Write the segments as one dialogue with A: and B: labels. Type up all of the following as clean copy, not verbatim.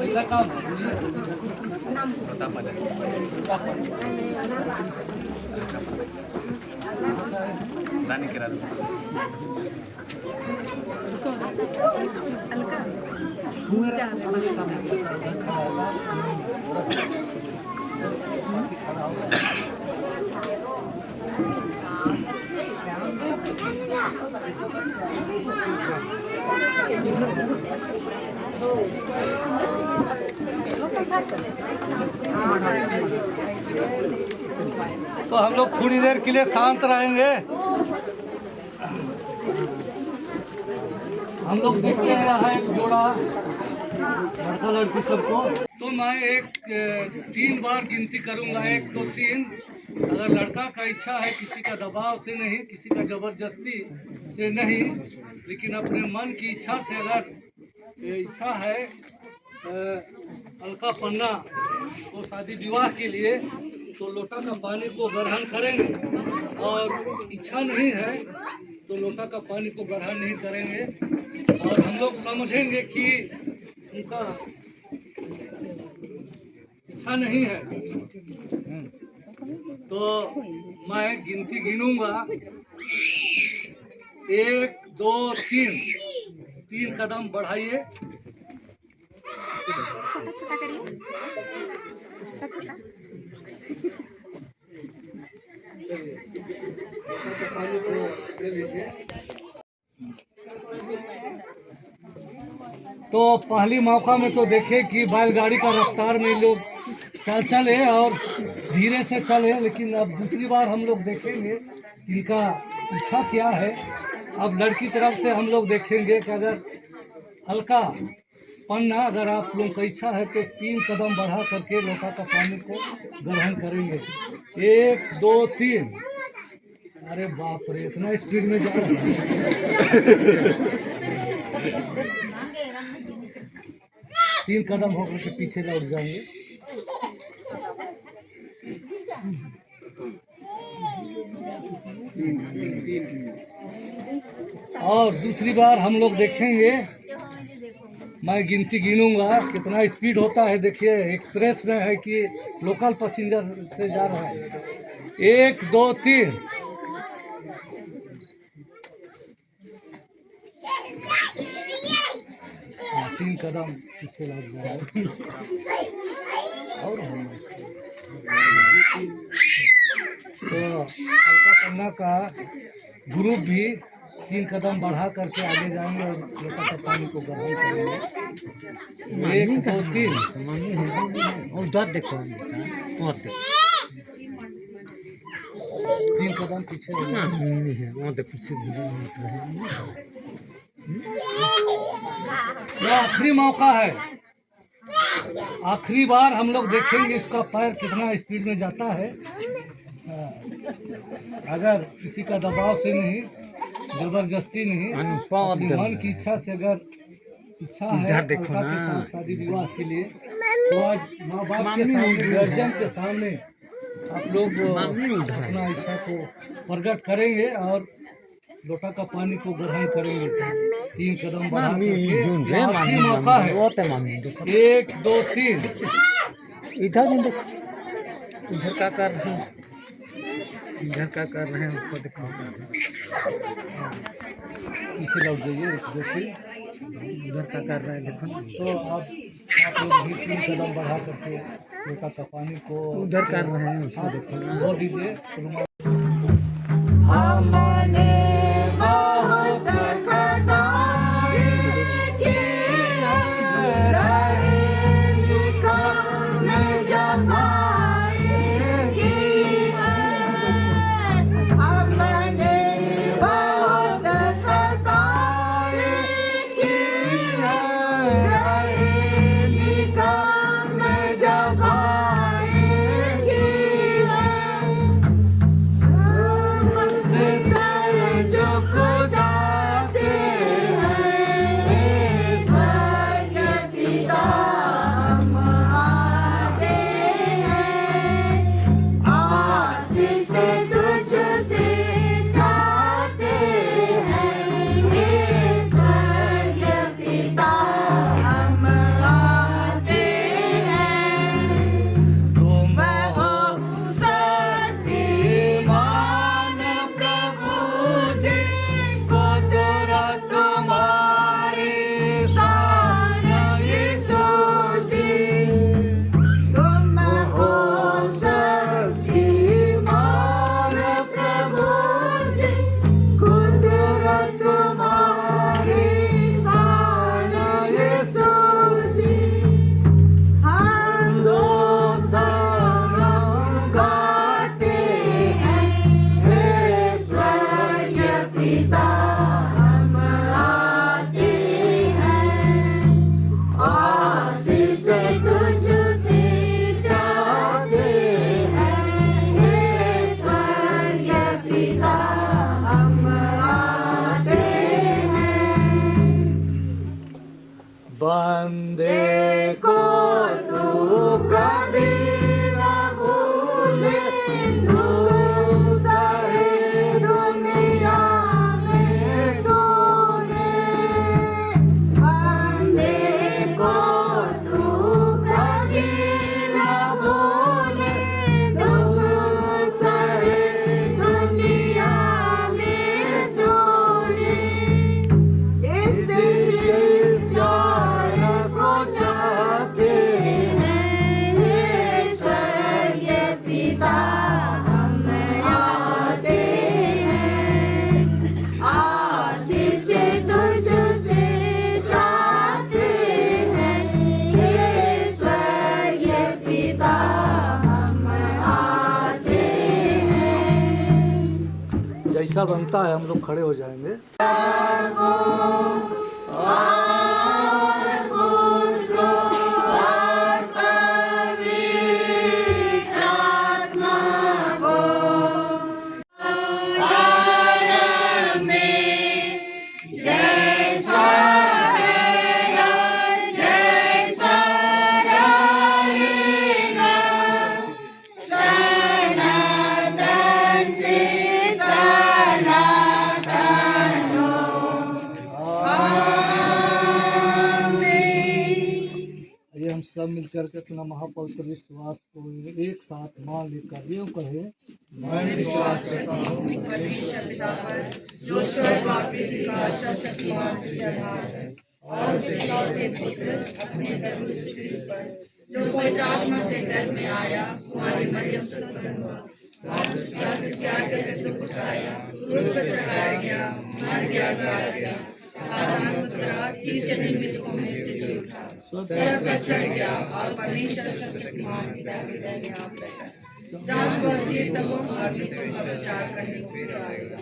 A: ऐसा काम रानी के रात तो हम लोग थोड़ी देर के लिए शांत रहेंगे। हम लोग देखते हैं यहाँ एक जोड़ा लड़का लड़की सबको। तो मैं एक 3 बार गिनती करूँगा, 1 2 3। अगर लड़का का इच्छा है, किसी का दबाव से नहीं, किसी का जबरदस्ती से नहीं, लेकिन अपने मन की इच्छा से अगर इच्छा है अलका पन्ना को शादी विवाह के लिए, तो लोटा का पानी को ग्रहण करेंगे। और इच्छा नहीं है तो लोटा का पानी को ग्रहण नहीं करेंगे। और हम लोग समझेंगे कि उनका इच्छा नहीं है। तो मैं गिनती गिनूंगा, 1 2 3। 3 कदम बढ़ाइए।
B: छोटा छोटा करिए, छोटा छोटा।
A: पानी को ले लीजिए। तो पहली मौका में तो देखे कि बैलगाड़ी का रफ्तार में लोग चले और धीरे से चले, लेकिन अब दूसरी बार हम लोग देखेंगे इनका इच्छा क्या है। अब लड़की तरफ से हम लोग देखेंगे कि अगर हल्का पन्ना, अगर आप लोगों का इच्छा है तो 3 कदम बढ़ा करके लोटा का पानी को ग्रहण करेंगे। 1 2 3। अरे बाप रे, इतना स्पीड में जा रहा है। 3 कदम होकर के पीछे लौट जाएंगे। और दूसरी बार हम लोग देखेंगे, मैं गिनती गिनूंगा कितना स्पीड होता है। देखिए एक्सप्रेस में है कि लोकल पैसेंजर से जा रहा है। 1 2 3। 3 कदम पीछे लग जाए। और तो अलका पन्ना का ग्रुप भी 3 कदम बढ़ा करके आगे जाएंगे और लोटा का पानी को ग्रहण करेंगे। 1 2 3।
C: और उधर देखो, और देखो
A: 3 कदम पीछे
C: नहीं है, और देखो पीछे
A: यह आखिरी मौका है। आखिरी बार हम लोग देखेंगे इसका पैर कितना स्पीड में जाता है। अगर किसी का दबाव से नहीं, जबरदस्ती नहीं, अपनी मन की इच्छा से अगर इच्छा है अलका के साथ शादी विवाह के लिए, तो आज माँ बाप के सामने, गार्जियन के सामने आप लोग अपना इच्छा को प्रकट करेंगे और लोटा का पानी को ग्रहण करेंगे। 3 कदम बढ़ा करके आखिरी मौका है। 1 2 3।
C: इधर नहीं देखो, इधर क्या कर रहे हैं, इधर क्या कर रहे हैं उसको देखो।
A: पीछे लौट जाइए, देखिए
C: इधर क्या कर रहे हैं देखो।
A: तो आप लोग भी 3 कदम बढ़ा करके लोटा का पानी को
C: उधर कर रहे हैं उसको देखो।
A: धो दीजिए। जैसा बनता है हम लोग खड़े हो जाएंगे। आइए हम सब मिलकर के अपना महापवित्र विश्वास को एक साथ मान लेकर यूं कहे,
D: मैं विश्वास करता हूँ परमेश्वर पिता पर जो स्वर्ग और पृथ्वी का सर्वशक्तिमान सृजनहार है, और उसके इकलौते पुत्र अपने प्रभु यीशु क्रिस्त पर जो पवित्र आत्मा से गर्भ में आया, कुंवारी मरियम से उत्पन्न हुआ, उसके आगे से दुख उठाया, क्रूस पर चढ़ाया गया, मर गया, गाड़ा गया, पाताल उतरा, तीसरे दिन मृतकों में से जी उठा, स्वर्ग पर चढ़ गया और परमेश्वर सर्वशक्तिमान पिता के दाहिने हाथ बैठा, जहाँ वह जीवितों और मृतकों का विचार करने को फिर आएगा।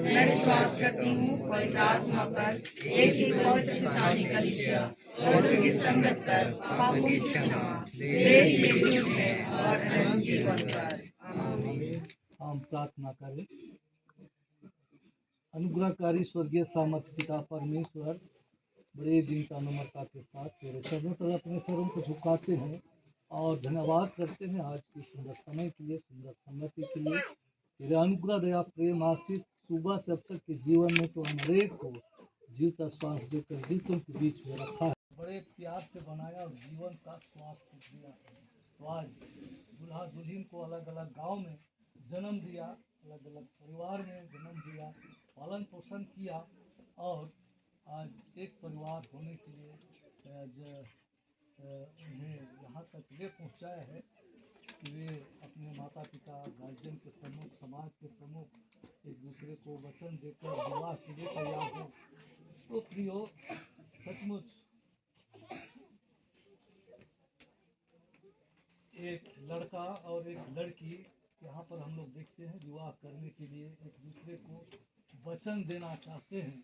D: मैं विश्वास करती हूँ पवित्र आत्मा पर, एक ही पवित्र स्थानी कलीसिया और उनकी संगत कर पापों की क्षमा, देह की एकजुट में और अनंत जीवन पर। आमीन।
A: हम प्रार्थना करें। अनुग्रहकारी स्वर्गीय सामर्थ पिता परमेश्वर, बड़े दीनता नम्रता के साथ तेरे चरणों पर अपने सरों को झुकाते हैं और धन्यवाद करते हैं आज की सुंदर समय के लिए, सुंदर संगति के लिए। तेरे अनुग्रह दया प्रेम आशीष सुबह से अब तक के जीवन में तो हम एक को जीवता श्वास देकर जीतों के बीच में रखा है, बड़े प्यार से बनाया और जीवन का स्वास्थ्य दिया। तो आज दूल्हा दुल्हन को अलग अलग गांव में जन्म दिया, अलग अलग परिवार में जन्म दिया, पालन पोषण किया और आज एक परिवार होने के लिए आज उन्हें यहाँ तक ले पहुँचाया है कि वे अपने माता पिता गार्जियन के सम्मुख, समाज के सम्मुख एक दूसरे को वचन देकर विवाह के लिए तैयार हो। तो प्रियो, सचमुच एक लड़का और एक लड़की यहाँ पर हम लोग देखते हैं विवाह करने के लिए एक दूसरे को वचन देना चाहते हैं।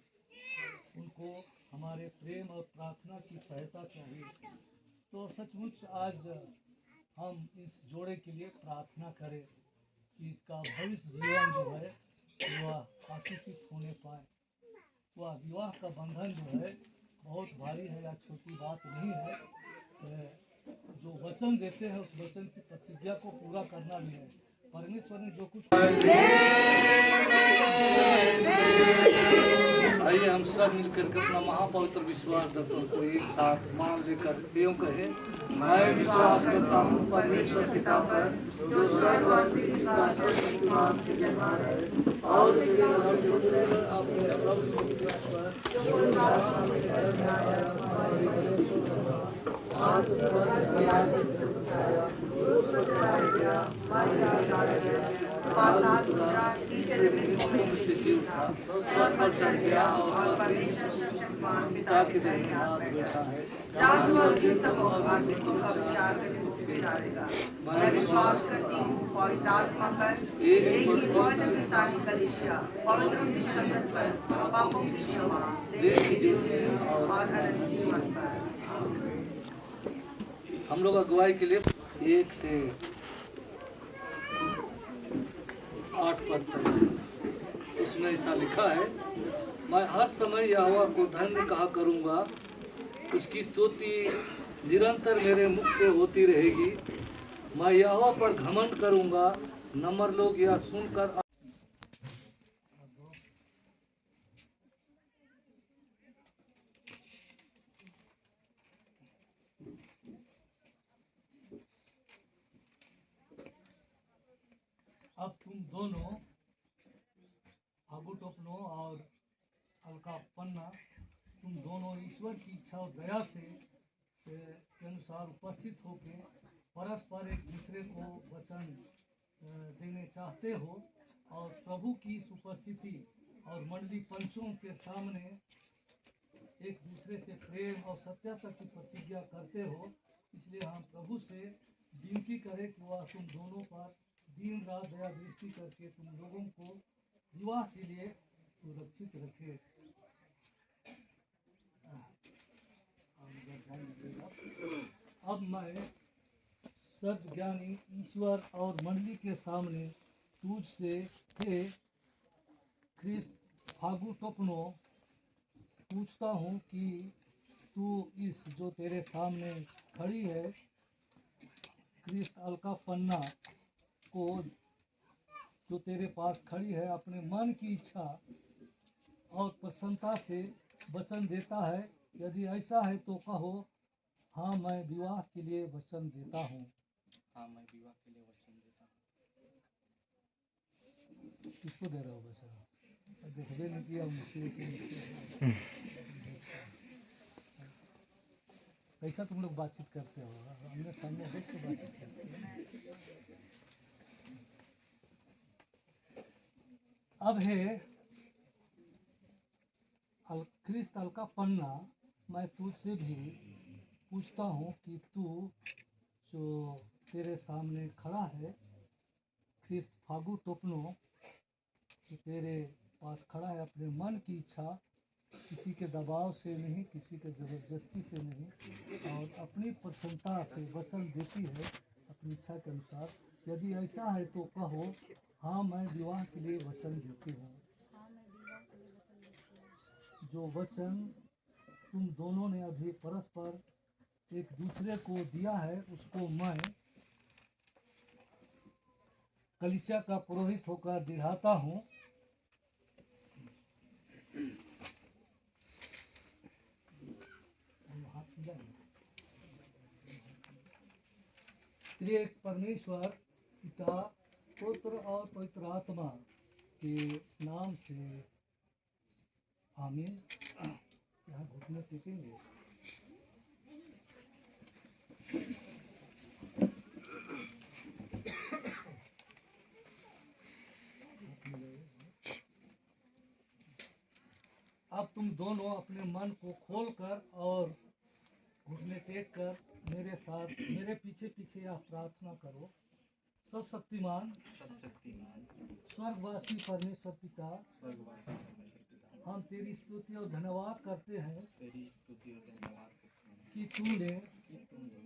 A: उनको हमारे प्रेम और प्रार्थना की सहायता चाहिए। तो सचमुच आज हम इस जोड़े के लिए प्रार्थना करें कि इसका भविष्य जीवन जो है वह आशीषित होने पाए। वह विवाह का बंधन जो है बहुत भारी है या छोटी बात नहीं है। जो वचन देते हैं उस वचन की प्रतिज्ञा को पूरा करना भी है। परमेश्वर ने जो कुछ, आइए हम सब मिलकर के अपना महापवित्र विश्वास दर्पण को एक साथ मान लेकर यूं कहे, मैं विश्वास करता हूँ परमेश्वर पिता पर जो स्वर्ग और पृथ्वी का सर्वशक्तिमान सृजनहार है, और उसके इकलौते पुत्र अपने प्रभु यीशु क्रिस्त पर जो पवित्र आत्मा से गर्भ में आया, कुंवारी मरियम से उत्पन्न हुआ, और उसके आगे से दुख उठाया, क्रूस पर चढ़ाया गया, मर गया, गाड़ा गया, पाताल उतरा, तीसरे दिन मृतकों में से जी उठा, स्वर्ग पर चढ़ गया और परमेश्वर सर्वशक्तिमान पिता के दाहिने हाथ बैठा है, जहाँ वह जीवितों और मृतकों का विचार करने को फिर आएगा। मैं विश्वास करती हूँ पवित्र आत्मा पर, एक ही पवित्र स्थानी कलीसिया और उनकी संगत पर, पापों की क्षमा, देह की एकजुट और अनंत जीवन पर। हम लोग अगुवाई के लिए 1 से 8 पद तक उसमें ऐसा लिखा है, मैं हर समय यहोवा को धन्य कहा करूँगा, उसकी स्तुति निरंतर मेरे मुख से होती रहेगी। मैं यहोवा पर घमंड करूंगा। नम्र लोग यह सुनकर अब तुम दोनों फागु टोपनो और अलका पन्ना, तुम दोनों ईश्वर की इच्छा और दया से के अनुसार उपस्थित होकर परस्पर एक दूसरे को वचन देने चाहते हो और प्रभु की इस उपस्थिति और मंडली पंचों के सामने एक दूसरे से प्रेम और सत्यता की प्रतिज्ञा करते हो। इसलिए हम प्रभु से विनती करें कि वह तुम दोनों पर दिन रात दया दृष्टि करके तुम लोगों को विवाह के लिए सुरक्षित रखे। अब मैं सर्वज्ञानी ईश्वर और मंडली के सामने तुझ से हे ख्रिस्त फागु टोपनो पूछता हूँ कि तू इस जो तेरे सामने खड़ी है ख्रिस्त अलका पन्ना को जो तेरे पास खड़ी है अपने मन की इच्छा और प्रसन्नता से वचन देता है। यदि ऐसा है तो कहो, हाँ मैं विवाह के लिए वचन देता हूँ।
C: हाँ मैं विवाह के लिए वचन देता हूँ।
A: किसको दे रहे हो वचन? देखबे नहीं किया मुझसे। कैसा तुम लोग बातचीत करते हो? हमने सामने देख के बातचीत करते हैं। अब है ख्रिस्त अलका पन्ना, मैं तुझसे भी पूछता हूँ कि तू जो तेरे सामने खड़ा है ख्रिस्त फागु टोपनो जो तेरे पास खड़ा है अपने मन की इच्छा, किसी के दबाव से नहीं, किसी के ज़बरदस्ती से नहीं, और अपनी प्रसन्नता से वचन देती है अपनी इच्छा के अनुसार। यदि ऐसा है तो कहो, हाँ मैं विवाह के लिए वचन देती हूँ। जो वचन तुम दोनों ने अभी परस्पर एक दूसरे को दिया है उसको मैं कलीसिया का पुरोहित होकर दिखाता हूँ। त्रिएक परमेश्वर पिता पुत्र और पवित्र आत्मा के नाम से आमीन। यहाँ घुटने टेकेंगे। अब तुम दोनों अपने मन को खोलकर और घुटने टेक कर मेरे साथ मेरे पीछे पीछे यह प्रार्थना करो। सब शक्तिमान स्वर्गवासी परमेश्वर पिता, हम तेरी स्तुति और धन्यवाद करते हैं कि तूने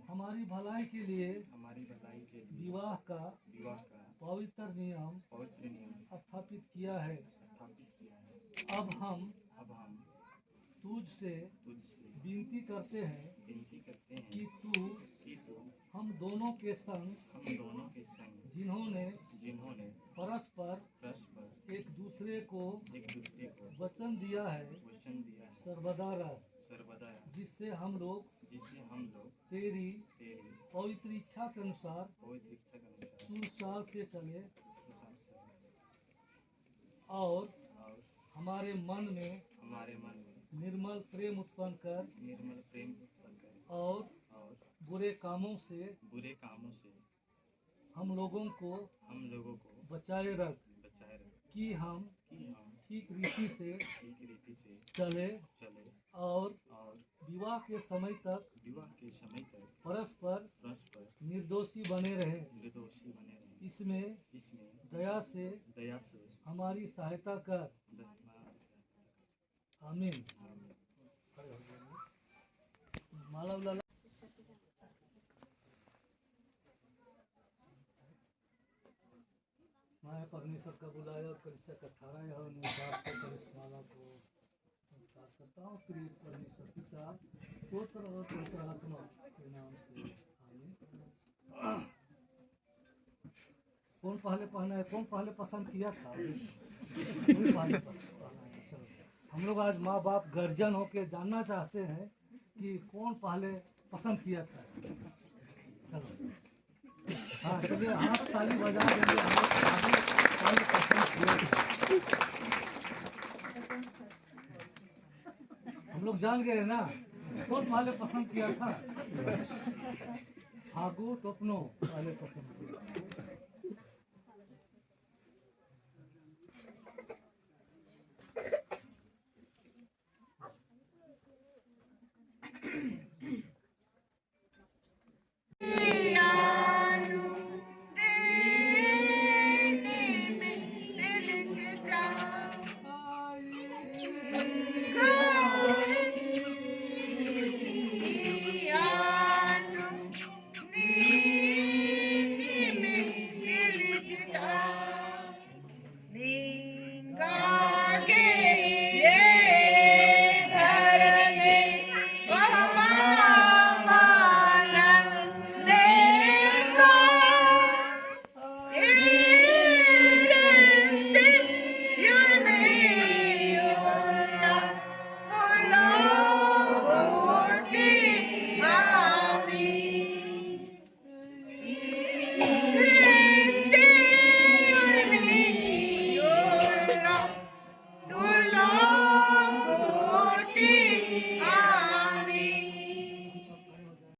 A: हमारी भलाई के लिए विवाह का पवित्र नियम स्थापित किया है। अब हम तुझसे विनती करते हैं कि तू हम दोनों के संग जिन्होंने परस्पर एक दूसरे को वचन दिया है सर्वदा रह, जिससे हम लोग तेरी पवित्र इच्छा के अनुसार सुरसाल से चले और हमारे मन में निर्मल प्रेम उत्पन्न कर और बुरे कामों से हम लोगों को बचाए रख कि हम ठीक रीति से चले और विवाह के समय तक परस्पर निर्दोषी बने रहे। इसमें दया से हमारी सहायता कर। आमीन। माला उला मैं परमेश्वर का बुलाया और कलिसिया का ठहराया और माला को संस्कार करता हूँ। प्रिय परमेश्वर पिता पुत्र और पवित्र आत्मा के नाम से आमीन। कौन पहले पहना है, कौन पहले पसंद किया था? कोई पहले पहना है। चलो, हम लोग आज माँ बाप गार्जियन होके जानना चाहते हैं कि कौन पहले पसंद किया था। चलो, हाँ चलिए, हाथ ताली बजा देंगे। हम लोग आगे पहले पसंद किया था। हम लोग जान गए ना कौन पहले पसंद किया था। फागु तो अपनो पहले पसंद किया।